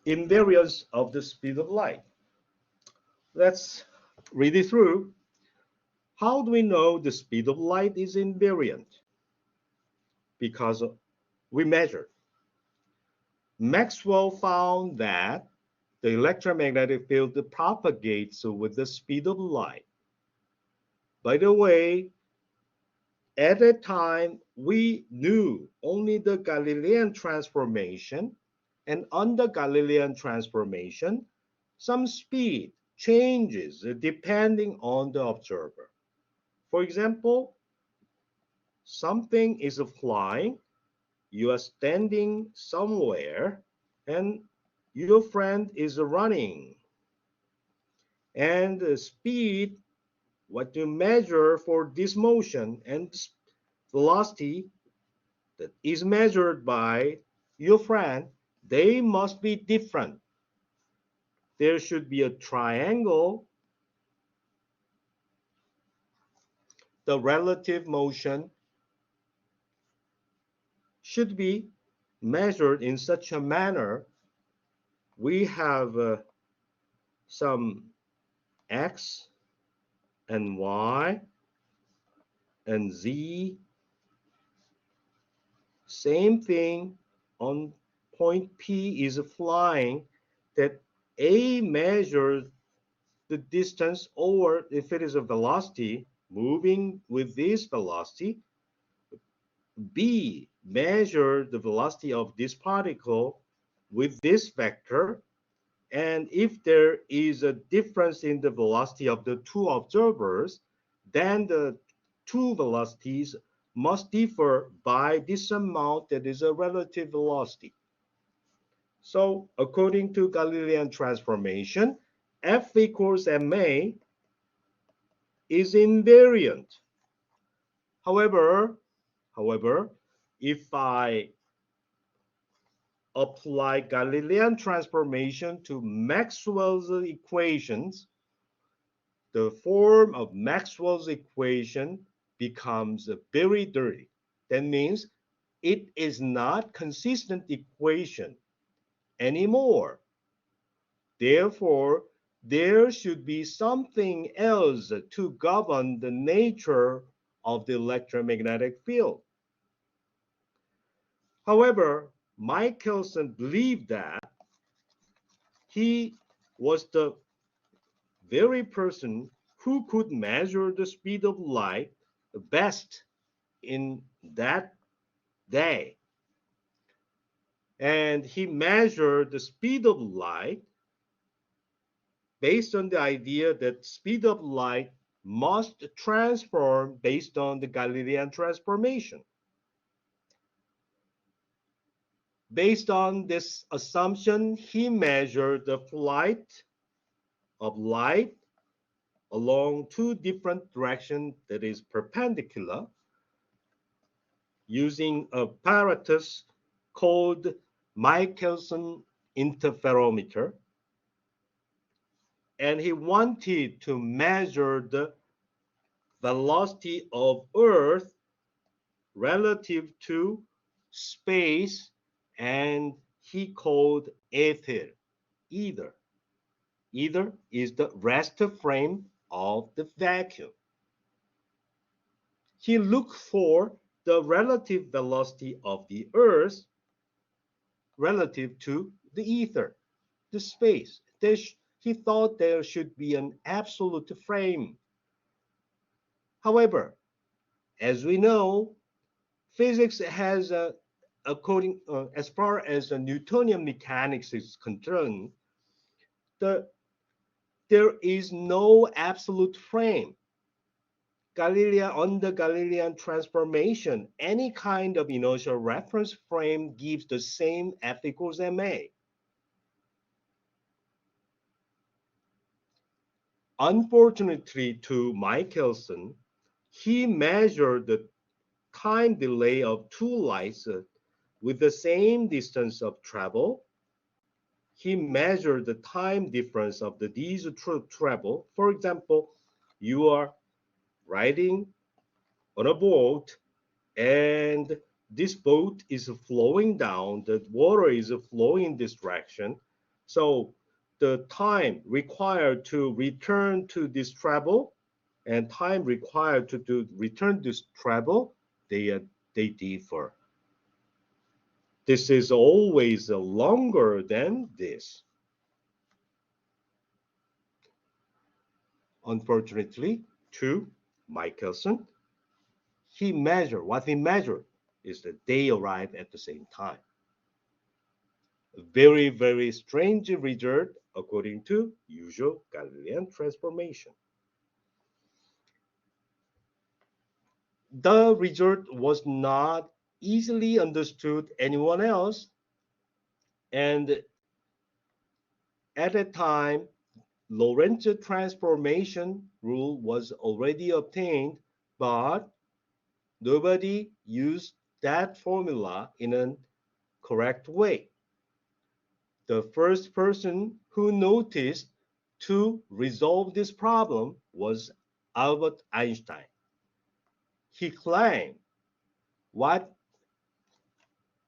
invariance of the speed of light. Let's read it through. How do we know the speed of light is invariant? Because we measured. Maxwell found that the electromagnetic field propagates with the speed of light. By the way, at that time, we knew only the Galilean transformation, and under Galilean transformation, some speed changes depending on the observer. For example, something is flying, you are standing somewhere, and your friend is running. And the speed, what you measure for this motion, and velocity that is measured by your friend, they must be different. There should be a triangle. The relative motion should be measured in such a manner. We have some x and y and z. Same thing on point P is flying, that A measures the distance, or if it is a velocity moving with this velocity, B measures the velocity of this particle with this vector. And if there is a difference in the velocity of the two observers, then the two velocities must differ by this amount, that is a relative velocity. So according to Galilean transformation, F equals ma is invariant. However, if I apply Galilean transformation to Maxwell's equations, the form of Maxwell's equation becomes very dirty. That means it is not consistent equation anymore. Therefore, there should be something else to govern the nature of the electromagnetic field. However, Michelson believed that he was the very person who could measure the speed of light best in that day. And he measured the speed of light based on the idea that speed of light must transform based on the Galilean transformation. Based on this assumption, he measured the flight of light along two different directions, that is perpendicular, using an apparatus called Michelson interferometer. And he wanted to measure the velocity of Earth relative to space, and he called ether. Ether is the rest frame of the vacuum. He looked for the relative velocity of the Earth relative to the ether, the space. He thought there should be an absolute frame. However, as we know, physics has as far as the Newtonian mechanics is concerned, there is no absolute frame. Under Galilean transformation, any kind of inertial reference frame gives the same F equals ma. Unfortunately to Michelson, he measured the time delay of two lights with the same distance of travel. He measured the time difference of these travel. For example, you are riding on a boat, and this boat is flowing down, the water is flowing in this direction. So the time required to return to this travel and time required to return this travel, they differ. This is always longer than this. Unfortunately, to Michelson, what he measured is that they arrive at the same time. A very, very strange result according to usual Galilean transformation. The result was not easily understood anyone else, and at that time, Lorentz transformation rule was already obtained, but nobody used that formula in a correct way. The first person who noticed to resolve this problem was Albert Einstein. He claimed what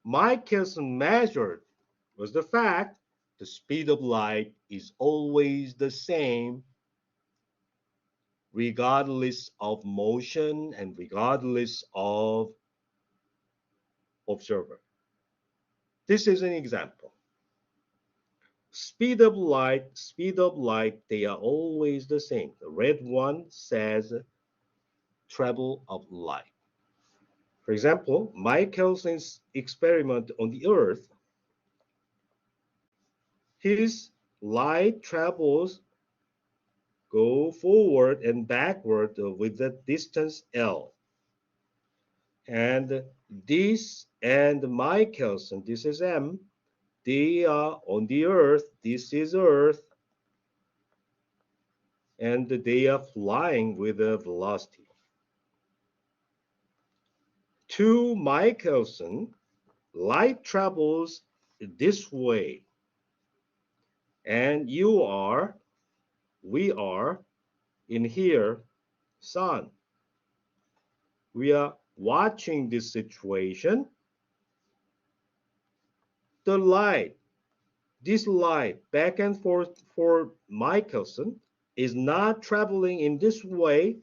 Michelson measured was the fact the speed of light is always the same regardless of motion and regardless of observer. This is an example. Speed of light, they are always the same. The red one says travel of light. For example, Michelson's experiment on the Earth, his light travels go forward and backward with the distance L. And this and Michelson, this is M, they are on the Earth, this is Earth, and they are flying with a velocity. To Michelson, light travels this way, and we are in here, sun. We are watching this situation. The light, this light back and forth for Michelson is not traveling in this way.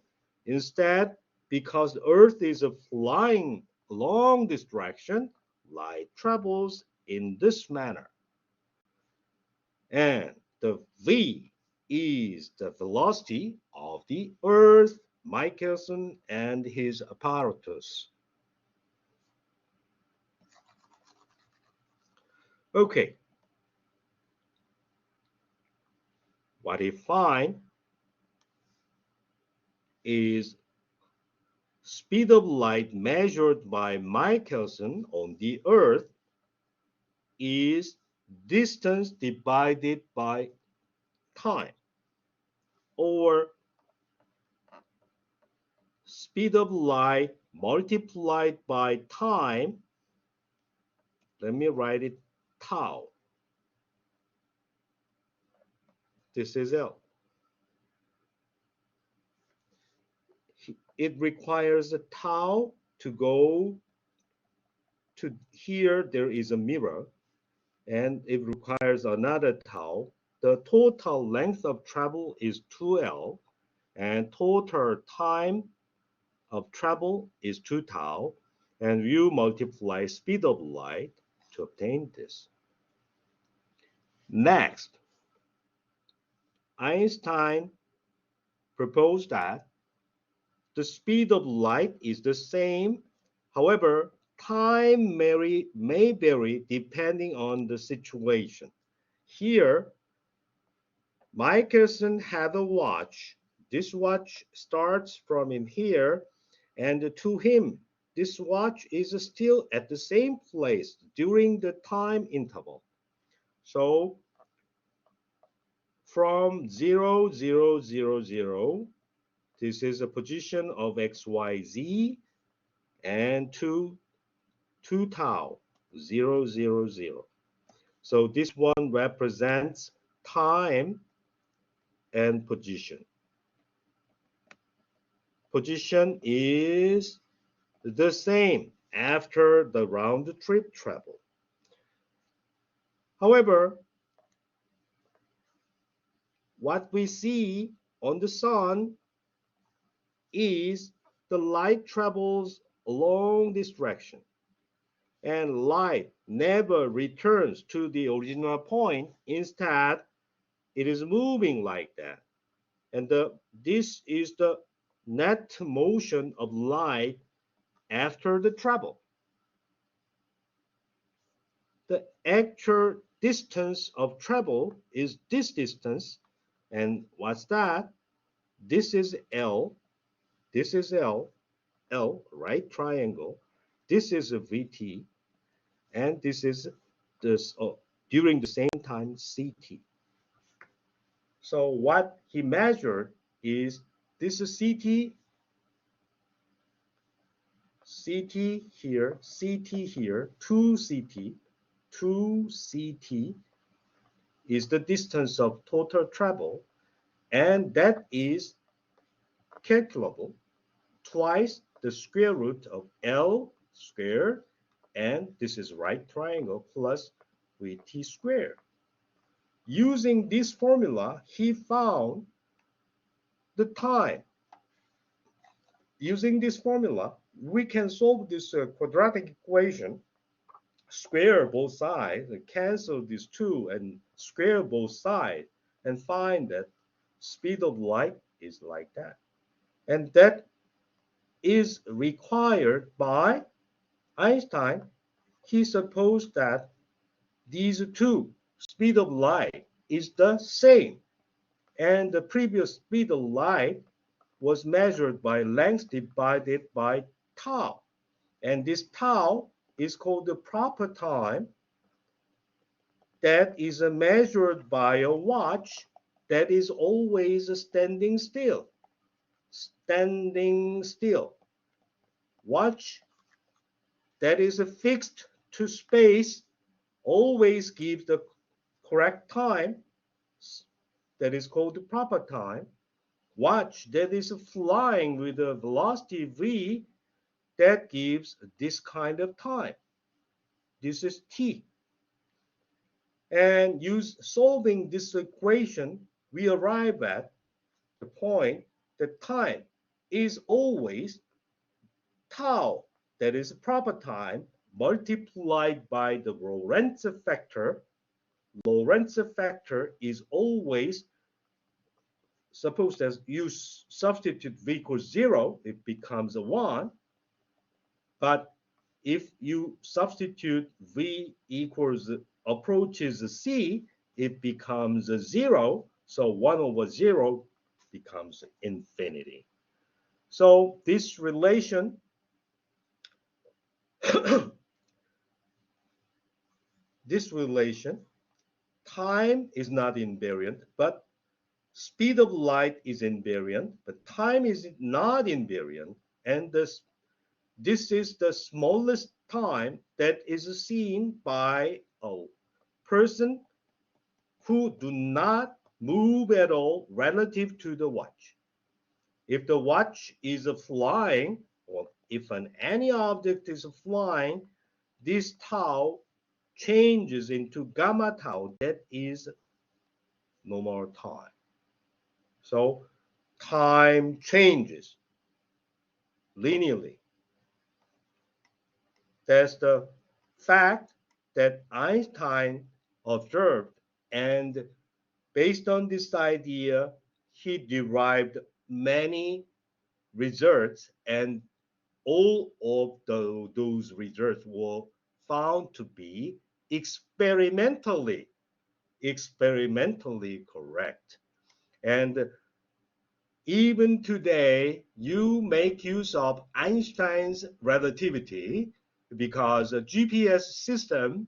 Instead, because the Earth is flying along this direction, light travels in this manner. And the v is the velocity of the Earth, Michelson, and his apparatus. Okay. What he finds is speed of light measured by Michelson on the Earth is distance divided by time, or speed of light multiplied by time. Let me write it tau. This is L. It requires a tau to go to here. There is a mirror, and it requires another tau. The total length of travel is 2L, and total time of travel is 2 tau, and you multiply speed of light to obtain this. Next, Einstein proposed that the speed of light is the same. However, time may vary depending on the situation. Here, Michelson had a watch. This watch starts from in here, and to him, this watch is still at the same place during the time interval. So from 0, 0, 0, 0, this is a position of XYZ, and to 2 tau, 0, 0, 0. So this one represents time and position. Position is the same after the round trip travel. However, what we see on the sun is the light travels along this direction, and light never returns to the original point. Instead, it is moving like that. And this is the net motion of light after the travel. The actual distance of travel is this distance. And what's that? This is L. This is L. L, right triangle. This is a VT. And this is this during the same time CT. So what he measured is this is CT, CT here, CT here, 2CT, 2CT is the distance of total travel, and that is calculable twice the square root of L squared, and this is right triangle plus VT squared. Using this formula, he found the time. Using this formula, we can solve this quadratic equation, square both sides, cancel these two, and square both sides, and find that speed of light is like that. And that is required by Einstein. He supposed that these two, speed of light, is the same. And the previous speed of light was measured by length divided by tau. And this tau is called the proper time. That is measured by a watch that is always standing still. Standing still. Watch that is fixed to space always gives the correct time. That is called the proper time. Watch that is flying with a velocity v, that gives this kind of time. This is t. And solving this equation, we arrive at the point that time is always tau, that is proper time, multiplied by the Lorentz factor. Lorentz factor is always, suppose that you substitute v equals 0, it becomes a 1. But if you substitute v equals approaches c, it becomes a 0. So 1 over 0 becomes infinity. So this relation this relation, time is not invariant, but speed of light is invariant, but time is not invariant, and this is the smallest time that is seen by a person who do not move at all relative to the watch. If the watch is flying, or if any object is flying, this tau changes into gamma tau, that is normal time. So time changes linearly. That's the fact that Einstein observed, and based on this idea, he derived many results, and all of those results were found to be experimentally correct. And even today, you make use of Einstein's relativity because a GPS system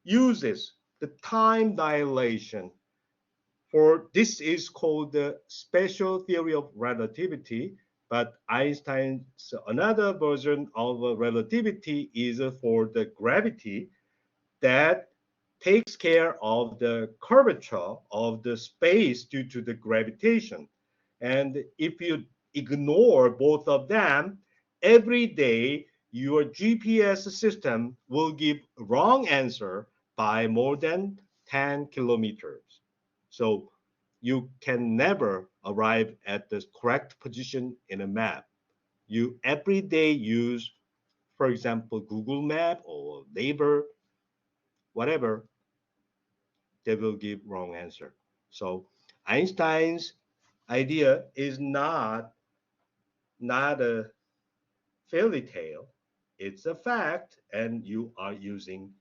uses the time dilation. For this is called the special theory of relativity, but Einstein's another version of relativity is for the gravity that takes care of the curvature of the space due to the gravitation. And if you ignore both of them, every day your GPS system will give wrong answer by more than 10 kilometers. So you can never arrive at the correct position in a map. You every day use, for example, Google Map or Neighbor, whatever, they will give wrong answer. So Einstein's idea is not a fairy tale. It's a fact, and you are using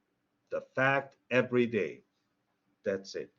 the fact every day. That's it.